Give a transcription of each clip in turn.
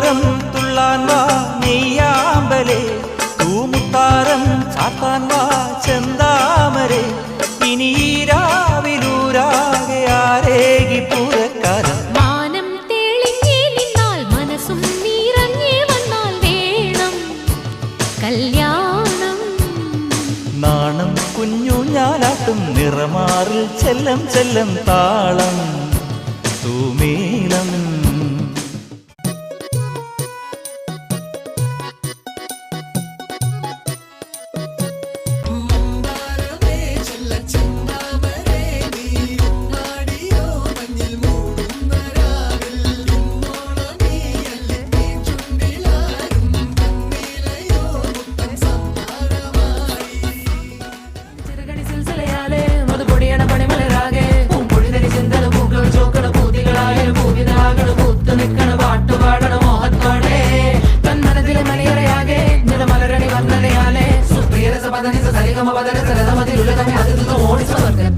പൂന്തോരം തുള്ളാൻ വാ നെയ്യാമ്പലേ, തൂമുത്താരം ചാത്താൻ വാ ചെന്താമരേ, ഇനി രാവിലൂരാകെ ആരേകി പൂരക്കാരം. മാനം തെളിഞ്ഞേ നിന്നാൽ മനസ്സും നിറഞ്ഞേ വന്നാൽ വേണം കല്യാണം. നാണം കുഞ്ഞു ഞാലാട്ടും നിറമാറിൽ ചെല്ലം ചെല്ലം താളം തൂമേലം.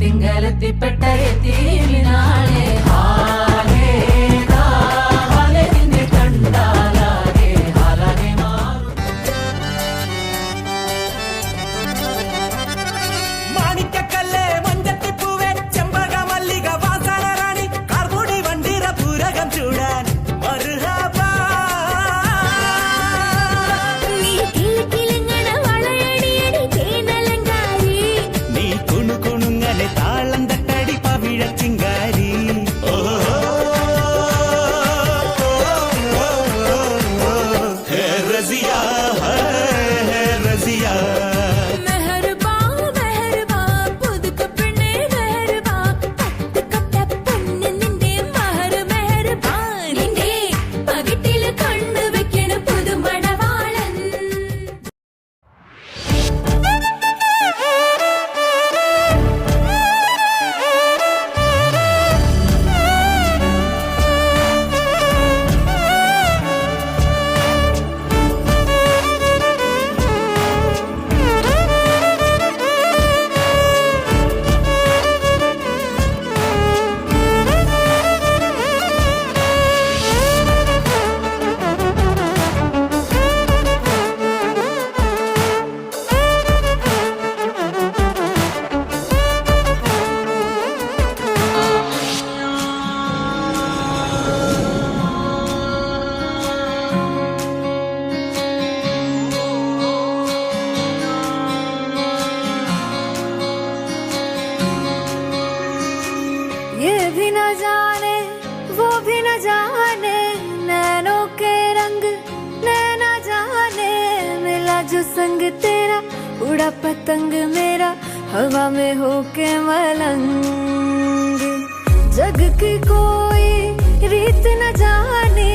തിങ്കലെത്തിപ്പെട്ട संग तेरा उड़ा पतंग मेरा हवा में होके मलंग. जग की कोई रीत न जाने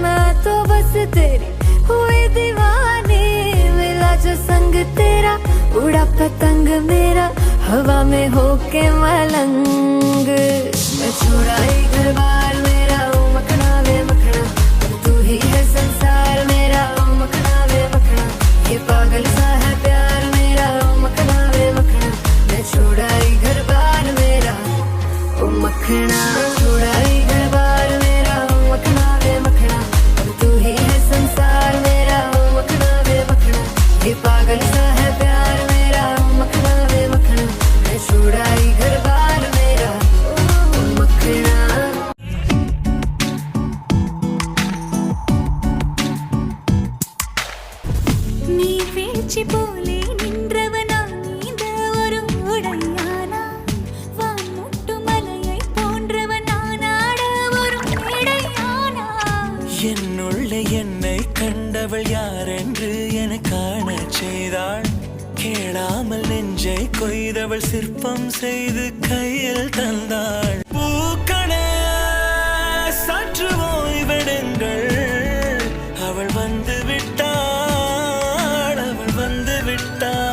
मैं तो बस तेरी हुई दीवानी. मिला जो संग तेरा उड़ा पतंग मेरा हवा में होके मलंग. मैं छुड़ाई घर बार मेरा ओ मखना वे मखना, तू ही है संसार मेरा ओ मखना वे मखना. ये पागल सा है प्यार मेरा ओ मखना वे मखना. मैं छुड़ाई घर बार मेरा ओ मखना, छुड़ाई घर बार मेरा ओ मखना वे मखना. तू ही है संसार मेरा ओ मखना वे मखना. ये पागल सा है प्यार मेरा ओ मखना वे मखना. मैं छुड़ाई घर बार मेरा ओ मखना. നീ വീഴ്ച പോലെ നിன்றവനാ നീന്ത ഒരു ഉടയാനാ. വാൻമുട്ടുമലயை போன்றவனானாட ஒரு மேடையானா. என்னுள்ள என்னை கண்டவள் யாரென்று என காண செய்தாள். கேளாமல் நெஞ்சை கொய்தவள் சிற்பம் செய்து கையில் தந்தாள். பூக்களே சற்று ஓய்வெடுங்கள், அவள் வந்து விட்டாள், அவள் வந்து விட்டாள்.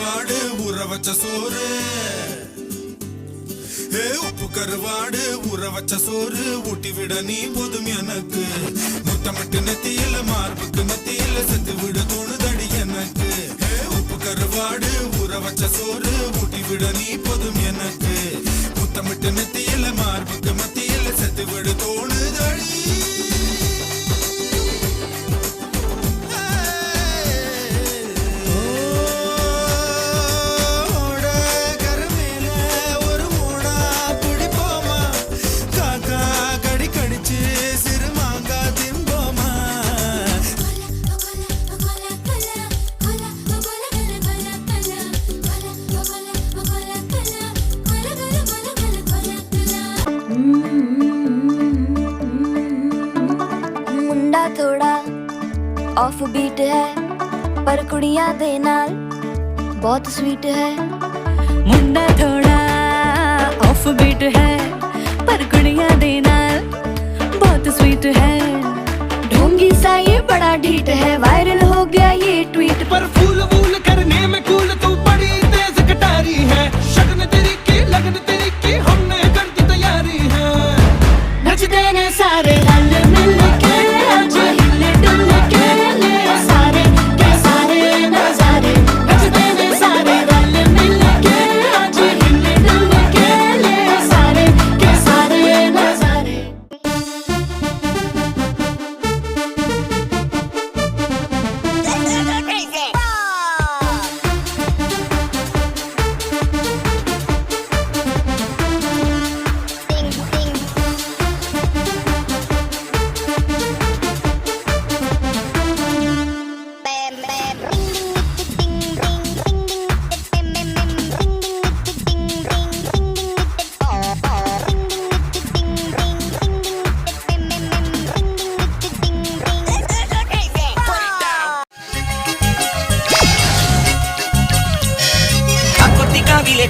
கருவாடு ஊற வச்ச சோறு உப்பு கருவாடு ஊற வச்ச சோறு ஊட்டி விட நீ போதும் எனக்கு முத்தமிட்டு நெத்தியில மார்புக்கு மத்தியில செத்து விட தோணுதடி எனக்கு உப்பு கருவாடு ஊற வச்ச சோறு ஊட்டி விட நீ போதும் எனக்கு முத்தமிட்டு நெத்தியில மார்புக்கு மத்தியில செத்து விட தோணுதடி मुंडा थोड़ा ऑफ बीट है पर कुड़ियां दे नाल बहुत स्वीट है मुंडा थोड़ा ऑफ बीट है पर कुड़ियां दे नाल बहुत स्वीट है ढोंगी सा ये बड़ा ढीठ है वायरल हो गया ये ट्वीट पर फूल वूल करने में कूल तू बड़ी तेज कटारी है शगन तेरी की लगन तेरी की हमने कर दी तैयारी है नचते ने सारे रल मिल के आज हिले डुल के ले सारे के सारे नजारे नचते ने सारे रल मिल के आज हिले डुल के ले सारे के सारे नजारे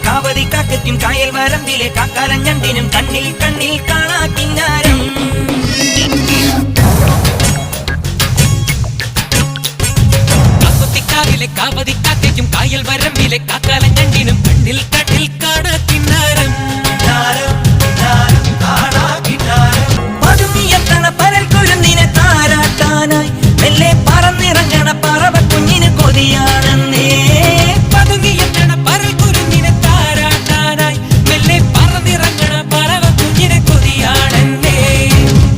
കാവതി കാക്കറ്റും കായൽ വരമ്പിലെ കാക്കാലഞ്ഞണ്ടിനും കണ്ണിൽ കണ്ണിൽ കാണാ കിന്നാരം കാക്കൊത്തിക്കാവിലെ കാവതി കാക്കറ്റും കായൽ വരമ്പിലെ കാക്കാലഞ്ഞണ്ടിനും കണ്ണിൽ കണ്ണിൽ കാണാ കിന്നാരം പതുങ്ങിയെത്തണ പരൽ കുരുന്നിനെ താരാട്ടാനായി മെല്ലെ പറന്നിറങ്ങണ പറവ കുഞ്ഞിന് കൊതിയാണെന്നേ പതുങ്ങിയെത്തണ പരൽ കുരുന്നിനെ താരാട്ടാനായി മെല്ലെ പറന്നിറങ്ങണ പറവ കുഞ്ഞിനെ കൊതിയാണെന്നേ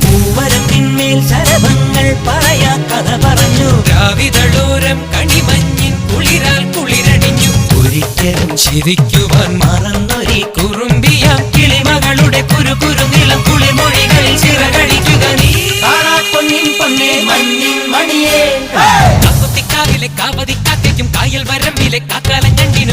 പൂവരത്തിന്മേൽ ശരഭങ്ങൾ പറയാ കഥ പറഞ്ഞു രാവിതളോരം കണിമഞ്ഞിൻ കുളിരാൽ കുളിരണിഞ്ഞു ഒരിക്കലും ചിരിക്കുവാൻ മറന്നൊരി കുറുമ്പിയാം കിളിമകളുടെ കുരു നിളം കുളിമൊഴികളിൽ ചിറകടിക്കുക നീ പൊന്നിൻ പൊന്നേ മണ്ണിൻ മണിയേ കാക്കൊത്തിക്കാവിലെ കാവതി കാക്കറ്റും കായൽ വരമ്പിലെ കാക്കാലഞ്ഞണ്ടി